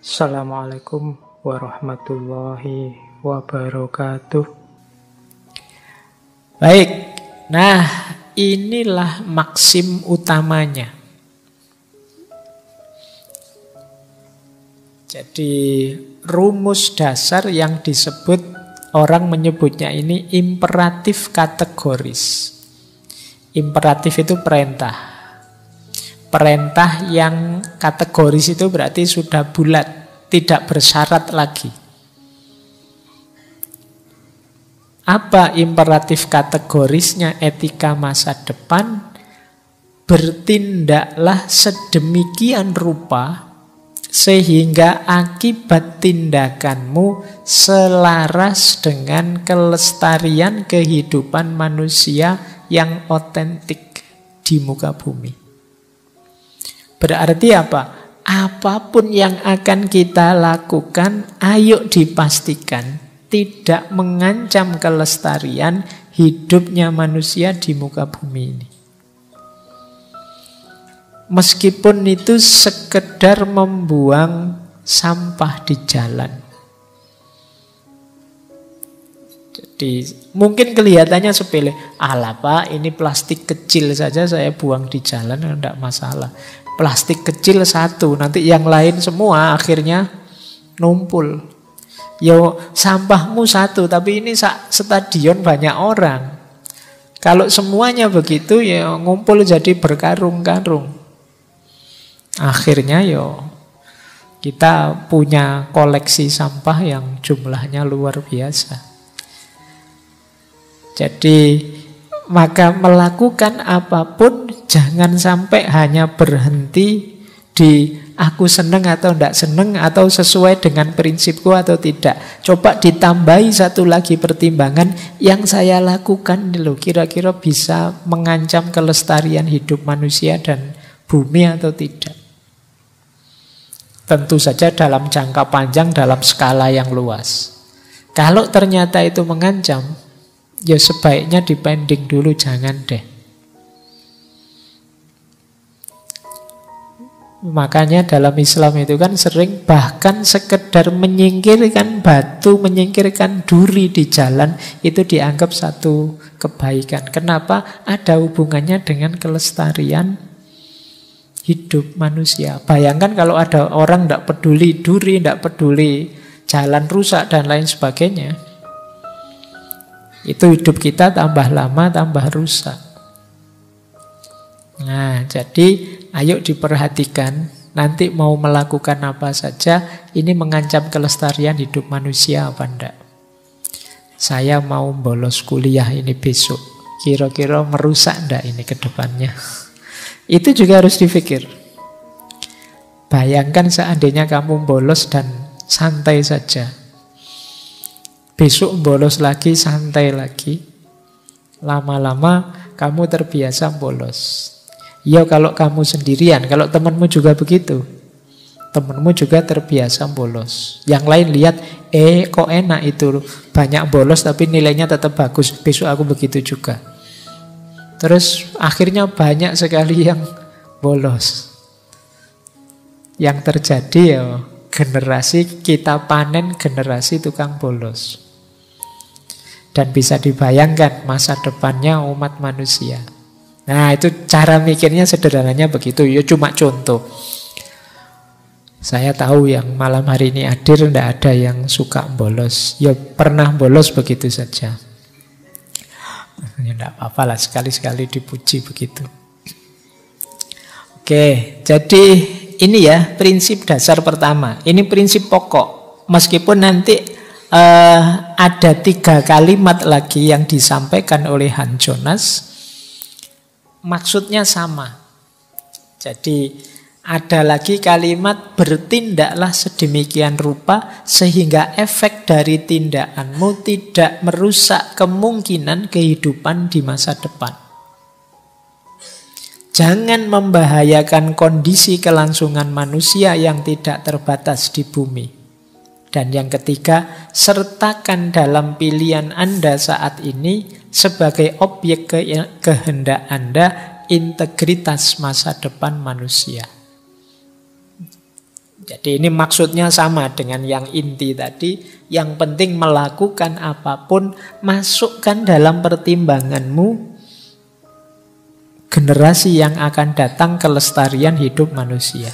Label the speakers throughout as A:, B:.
A: Assalamualaikum warahmatullahi wabarakatuh. Baik, nah inilah maksim utamanya. Jadi rumus dasar yang disebut, orang menyebutnya ini imperatif kategoris. Imperatif itu perintah. Perintah yang kategoris itu berarti sudah bulat, tidak bersyarat lagi. Apa imperatif kategorisnya etika masa depan? Bertindaklah sedemikian rupa sehingga akibat tindakanmu selaras dengan kelestarian kehidupan manusia yang otentik di muka bumi. Berarti apa? Apapun yang akan kita lakukan, ayo dipastikan tidak mengancam kelestarian hidupnya manusia di muka bumi ini. Meskipun itu sekedar membuang sampah di jalan. Jadi mungkin kelihatannya sepele. Alah Pak, ini plastik kecil saja saya buang di jalan, tidak masalah. Plastik kecil satu, nanti yang lain semua akhirnya numpul. Yo, sampahmu satu, tapi ini stadion banyak orang. Kalau semuanya begitu, ya ngumpul jadi berkarung-karung. Akhirnya yo kita punya koleksi sampah yang jumlahnya luar biasa. Jadi maka melakukan apapun jangan sampai hanya berhenti di aku seneng atau tidak seneng, atau sesuai dengan prinsipku atau tidak. Coba ditambahi satu lagi pertimbangan, yang saya lakukan loh kira-kira bisa mengancam kelestarian hidup manusia dan bumi atau tidak. Tentu saja dalam jangka panjang, dalam skala yang luas. Kalau ternyata itu mengancam, ya sebaiknya dipending dulu, jangan deh. Makanya dalam Islam itu kan sering bahkan sekedar menyingkirkan batu, menyingkirkan duri di jalan itu dianggap satu kebaikan. Kenapa? Ada hubungannya dengan kelestarian hidup manusia. Bayangkan kalau ada orang tidak peduli duri, tidak peduli jalan rusak dan lain sebagainya, itu hidup kita tambah lama, tambah rusak. Nah, jadi ayo diperhatikan, nanti mau melakukan apa saja, ini mengancam kelestarian hidup manusia apa enggak. Saya mau bolos kuliah ini besok, kira-kira merusak enggak ini ke depannya. Itu juga harus dipikir. Bayangkan seandainya kamu bolos dan santai saja, besok bolos lagi, santai lagi. Lama-lama kamu terbiasa bolos. Ya kalau kamu sendirian, kalau temanmu juga begitu. Temanmu juga terbiasa bolos. Yang lain lihat, kok enak itu, banyak bolos tapi nilainya tetap bagus. Besok aku begitu juga. Terus akhirnya banyak sekali yang bolos. Yang terjadi ya generasi kita panen generasi tukang bolos. Dan bisa dibayangkan masa depannya umat manusia. Nah itu cara mikirnya sederhananya begitu. Ya cuma contoh. Saya tahu yang malam hari ini hadir tidak ada yang suka bolos. Ya pernah bolos begitu saja. Ya tidak apa-apa lah, sekali-sekali dipuji begitu. Oke, jadi ini ya prinsip dasar pertama. Ini prinsip pokok. Meskipun nanti ada 3 kalimat lagi yang disampaikan oleh Hans Jonas, maksudnya sama. Jadi ada lagi kalimat bertindaklah sedemikian rupa sehingga efek dari tindakanmu tidak merusak kemungkinan kehidupan di masa depan. Jangan membahayakan kondisi kelangsungan manusia yang tidak terbatas di bumi. Dan yang ketiga, sertakan dalam pilihan Anda saat ini sebagai objek kehendak Anda integritas masa depan manusia. Jadi ini maksudnya sama dengan yang inti tadi. Yang penting melakukan apapun, masukkan dalam pertimbanganmu generasi yang akan datang, kelestarian hidup manusia.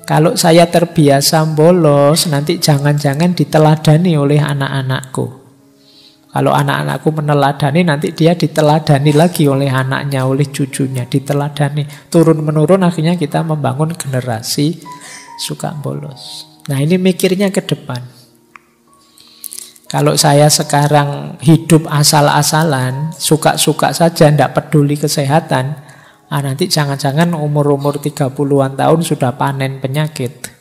A: Kalau saya terbiasa bolos, nanti jangan-jangan diteladani oleh anak-anakku. Kalau anak-anakku meneladani, nanti dia diteladani lagi oleh anaknya, oleh cucunya, diteladani. Turun-menurun akhirnya kita membangun generasi suka bolos. Nah ini mikirnya ke depan. Kalau saya sekarang hidup asal-asalan, suka-suka saja, tidak peduli kesehatan, nanti jangan-jangan umur-umur 30-an tahun sudah panen penyakit.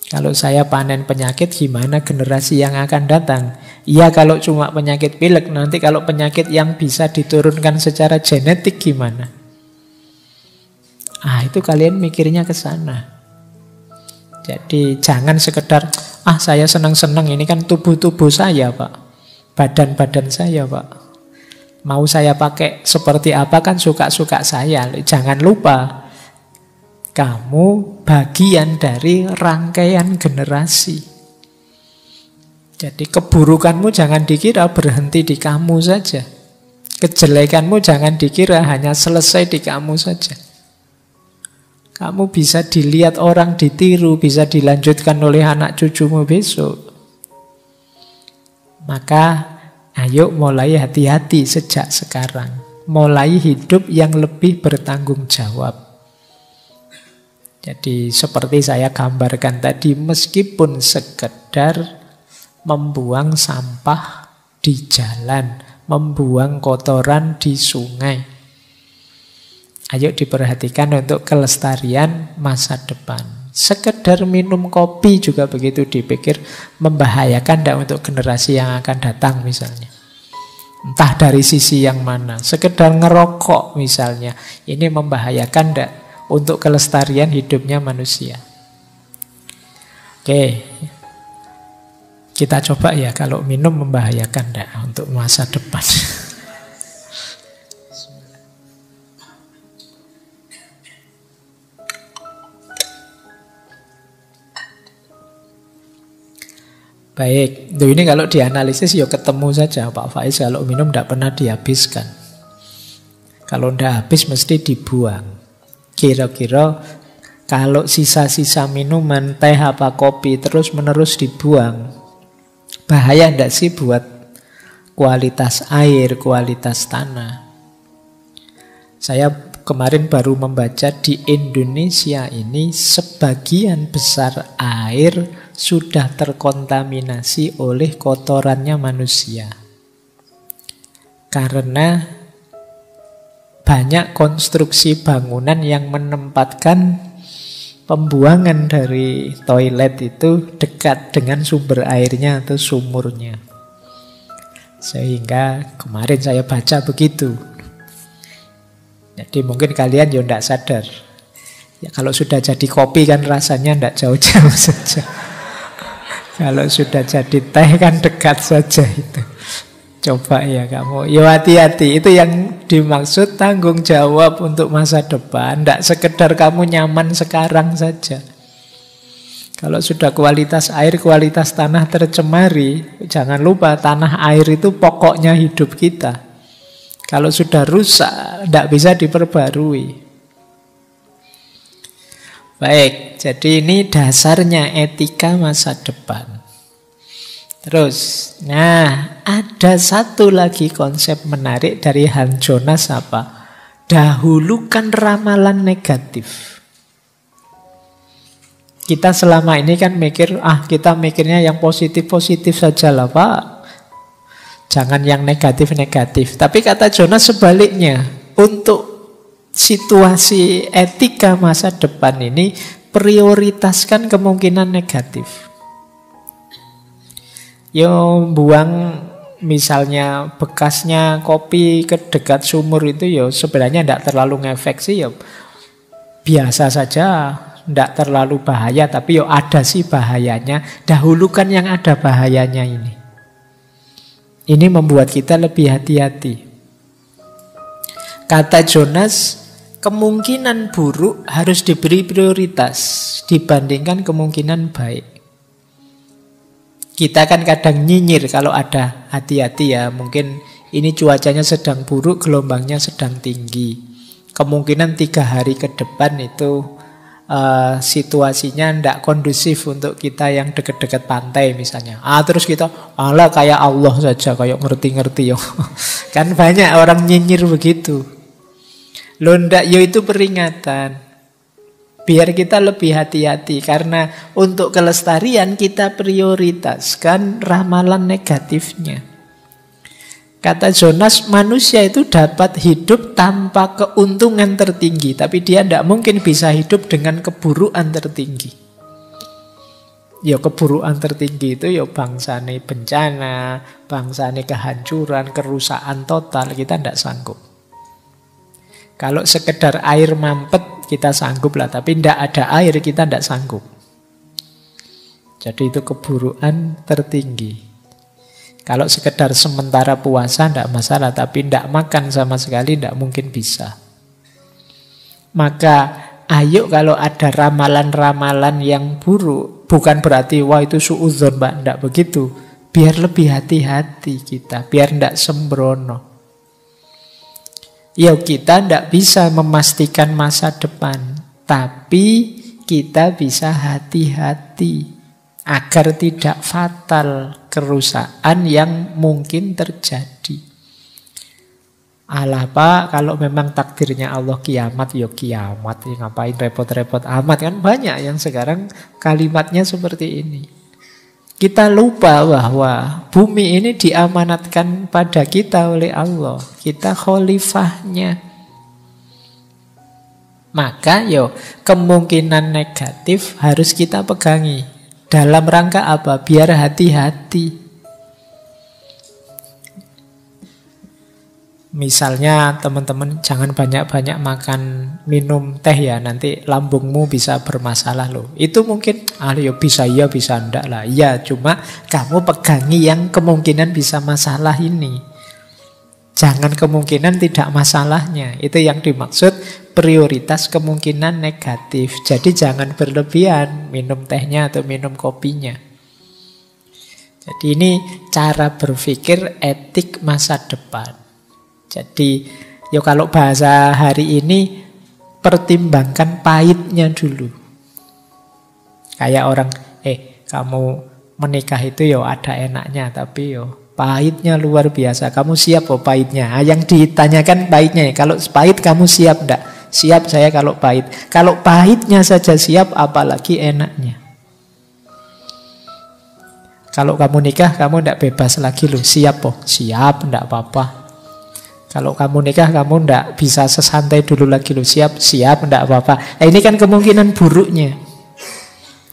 A: Kalau saya panen penyakit, gimana generasi yang akan datang? Iya kalau cuma penyakit pilek, nanti kalau penyakit yang bisa diturunkan secara genetik gimana? Itu kalian mikirnya ke sana. Jadi jangan sekedar, saya senang-senang, ini kan tubuh-tubuh saya Pak. Badan-badan saya Pak. Mau saya pakai seperti apa kan suka-suka saya. Jangan lupa, kamu bagian dari rangkaian generasi. Jadi keburukanmu jangan dikira berhenti di kamu saja. Kejelekanmu jangan dikira hanya selesai di kamu saja. Kamu bisa dilihat orang, ditiru, bisa dilanjutkan oleh anak cucumu besok. Maka ayo mulai hati-hati sejak sekarang. Mulai hidup yang lebih bertanggung jawab. Jadi seperti saya gambarkan tadi, meskipun sekedar membuang sampah di jalan, membuang kotoran di sungai, ayo diperhatikan untuk kelestarian masa depan. Sekedar minum kopi juga begitu dipikir membahayakan tidak untuk generasi yang akan datang misalnya. Entah dari sisi yang mana. Sekedar ngerokok misalnya, ini membahayakan tidak untuk kelestarian hidupnya manusia. Oke, kita coba ya kalau minum membahayakan tidak untuk masa depan. Baik, ini kalau dianalisis ya ketemu saja Pak Faiz, kalau minum tidak pernah dihabiskan. Kalau tidak habis mesti dibuang. Kira-kira kalau sisa-sisa minuman, teh apa kopi terus menerus dibuang, bahaya tidak sih buat kualitas air, kualitas tanah? Saya kemarin baru membaca di Indonesia ini sebagian besar air sudah terkontaminasi oleh kotorannya manusia. Karena banyak konstruksi bangunan yang menempatkan pembuangan dari toilet itu dekat dengan sumber airnya atau sumurnya. Sehingga kemarin saya baca begitu. Jadi mungkin kalian ya tidak sadar. Ya, kalau sudah jadi kopi kan rasanya tidak jauh-jauh saja. Kalau sudah jadi teh kan dekat saja itu. Coba ya kamu, ya hati-hati. Itu yang dimaksud tanggung jawab untuk masa depan. Tidak sekedar kamu nyaman sekarang saja. Kalau sudah kualitas air, kualitas tanah tercemari, jangan lupa tanah air itu pokoknya hidup kita. Kalau sudah rusak, tidak bisa diperbarui. Baik, jadi ini dasarnya etika masa depan. Terus, ada satu lagi konsep menarik dari Hans Jonas apa? Dahulukan ramalan negatif. Kita selama ini kan mikir, kita mikirnya yang positif-positif saja lah Pak. Jangan yang negatif-negatif. Tapi kata Jonas sebaliknya, untuk situasi etika masa depan ini prioritaskan kemungkinan negatif. Buang misalnya bekasnya kopi ke dekat sumur itu sebenarnya tidak terlalu ngefek sih, biasa saja, tidak terlalu bahaya, tapi ada sih bahayanya. Dahulukan yang ada bahayanya ini. Ini membuat kita lebih hati-hati. Kata Jonas, kemungkinan buruk harus diberi prioritas dibandingkan kemungkinan baik. Kita kan kadang nyinyir kalau ada hati-hati ya, mungkin ini cuacanya sedang buruk, gelombangnya sedang tinggi. Kemungkinan 3 hari ke depan itu situasinya tidak kondusif untuk kita yang dekat-dekat pantai misalnya. Terus kita, alah kayak Allah saja, kayak ngerti-ngerti yo. Kan banyak orang nyinyir begitu. Loh ndak, yo itu peringatan. Biar kita lebih hati-hati, karena untuk kelestarian kita prioritaskan ramalan negatifnya. Kata Jonas, manusia itu dapat hidup tanpa keuntungan tertinggi, tapi dia tidak mungkin bisa hidup dengan keburukan tertinggi. Ya keburukan tertinggi itu ya bangsane bencana, bangsane kehancuran, kerusakan total, kita tidak sanggup. Kalau sekedar air mampet kita sanggup lah, tapi tidak ada air kita tidak sanggup. Jadi itu keburukan tertinggi. Kalau sekedar sementara puasa tidak masalah, tapi tidak makan sama sekali tidak mungkin bisa. Maka ayo kalau ada ramalan-ramalan yang buruk, bukan berarti wah itu suudzon mbak, tidak begitu. Biar lebih hati-hati kita, biar tidak sembrono. Ya kita tidak bisa memastikan masa depan, tapi kita bisa hati-hati agar tidak fatal kerusakan yang mungkin terjadi. Alah Pak, kalau memang takdirnya Allah kiamat, ya kiamat. Ya ngapain repot-repot amat, kan banyak yang sekarang kalimatnya seperti ini. Kita lupa bahwa bumi ini diamanatkan pada kita oleh Allah. Kita khalifahnya. Maka kemungkinan negatif harus kita pegangi. Dalam rangka apa? Biar hati-hati. Misalnya teman-teman jangan banyak-banyak makan minum teh ya, nanti lambungmu bisa bermasalah loh. Itu mungkin bisa iya bisa enggak lah. Iya, cuma kamu pegangi yang kemungkinan bisa masalah ini. Jangan kemungkinan tidak masalahnya. Itu yang dimaksud prioritas kemungkinan negatif. Jadi jangan berlebihan minum tehnya atau minum kopinya. Jadi ini cara berpikir etik masa depan. Jadi kalau bahasa hari ini, pertimbangkan pahitnya dulu. Kayak orang, kamu menikah itu ada enaknya, tapi pahitnya luar biasa. Kamu siap pahitnya? Yang ditanyakan pahitnya. Kalau pahit kamu siap enggak? Siap saya kalau pahit. Kalau pahitnya saja siap, apalagi enaknya. Kalau kamu nikah, kamu enggak bebas lagi loh. Siap Siap, enggak apa-apa. Kalau kamu nikah, kamu tidak bisa sesantai dulu lagi loh. Siap, tidak apa-apa. Ini kan kemungkinan buruknya.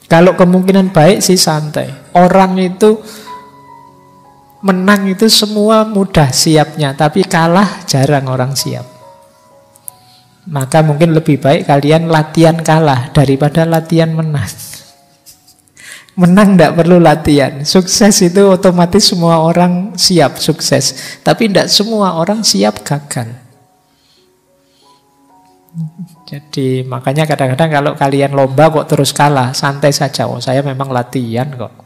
A: Kalau kemungkinan baik sih santai. Orang itu menang itu semua mudah siapnya, tapi kalah jarang orang siap. Maka mungkin lebih baik kalian latihan kalah daripada latihan menang. Menang tidak perlu latihan. Sukses itu otomatis semua orang siap sukses. Tapi tidak semua orang siap gagal. Jadi makanya kadang-kadang kalau kalian lomba kok terus kalah, santai saja. Saya memang latihan kok.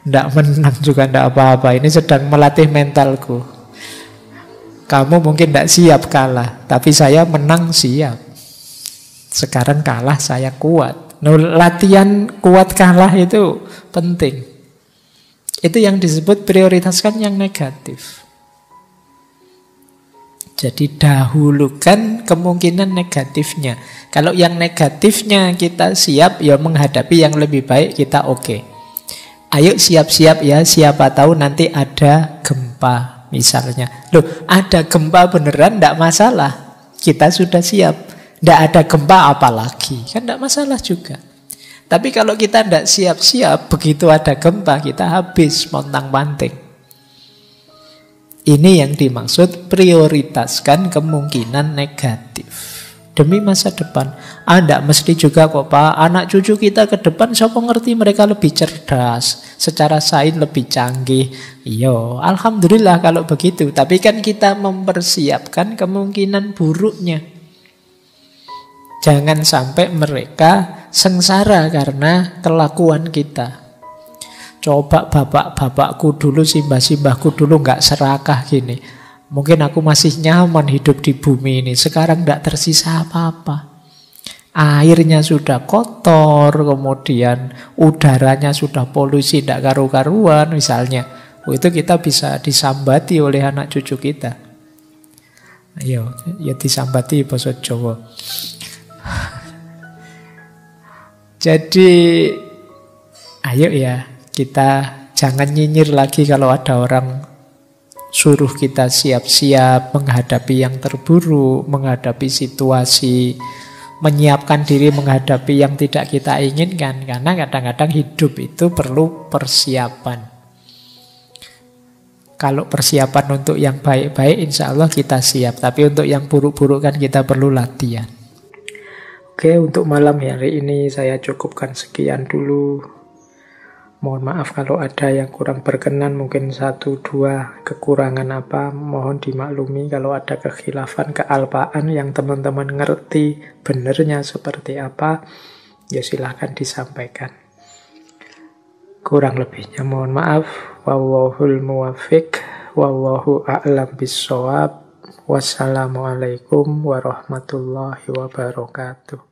A: Tidak menang juga tidak apa-apa. Ini sedang melatih mentalku. Kamu mungkin tidak siap kalah, tapi saya menang siap. Sekarang kalah saya kuat. Latihan kuat kalah itu penting. Itu yang disebut prioritaskan yang negatif. Jadi dahulukan kemungkinan negatifnya. Kalau yang negatifnya kita siap, menghadapi yang lebih baik kita oke. Ayo siap-siap ya, siapa tahu nanti ada gempa misalnya. Loh, ada gempa beneran tidak masalah. Kita sudah siap. Tidak ada gempa apalagi, kan tidak masalah juga. Tapi kalau kita tidak siap-siap, begitu ada gempa kita habis montang-panting. Ini yang dimaksud prioritaskan kemungkinan negatif demi masa depan. Tidak mesti juga kok Pak, anak cucu kita ke depan siapa ngerti mereka lebih cerdas, secara sains lebih canggih. Iya, alhamdulillah kalau begitu. Tapi kan kita mempersiapkan kemungkinan buruknya. Jangan sampai mereka sengsara karena kelakuan kita. Coba bapak-bapakku dulu, simbah-simbahku dulu nggak serakah gini. Mungkin aku masih nyaman hidup di bumi ini. Sekarang nggak tersisa apa-apa. Airnya sudah kotor, kemudian udaranya sudah polusi, tidak karu-karuan misalnya. Itu kita bisa disambati oleh anak cucu kita. Ayo, ya disambati basa Jawa. Jadi, ayo ya, kita jangan nyinyir lagi kalau ada orang suruh kita siap-siap menghadapi yang terburuk, menghadapi situasi, menyiapkan diri menghadapi yang tidak kita inginkan. Karena kadang-kadang hidup itu perlu persiapan. Kalau persiapan untuk yang baik-baik, insya Allah kita siap. Tapi untuk yang buruk-buruk kan kita perlu latihan. Oke, untuk malam hari ini saya cukupkan sekian dulu. Mohon maaf kalau ada yang kurang berkenan, mungkin 1-2 kekurangan apa, mohon dimaklumi. Kalau ada kekhilafan, kealpaan yang teman-teman ngerti benernya seperti apa, ya silahkan disampaikan. Kurang lebihnya mohon maaf. Wallahul muwaffiq, wallahu a'lam bissawab. Wassalamualaikum warahmatullahi wabarakatuh.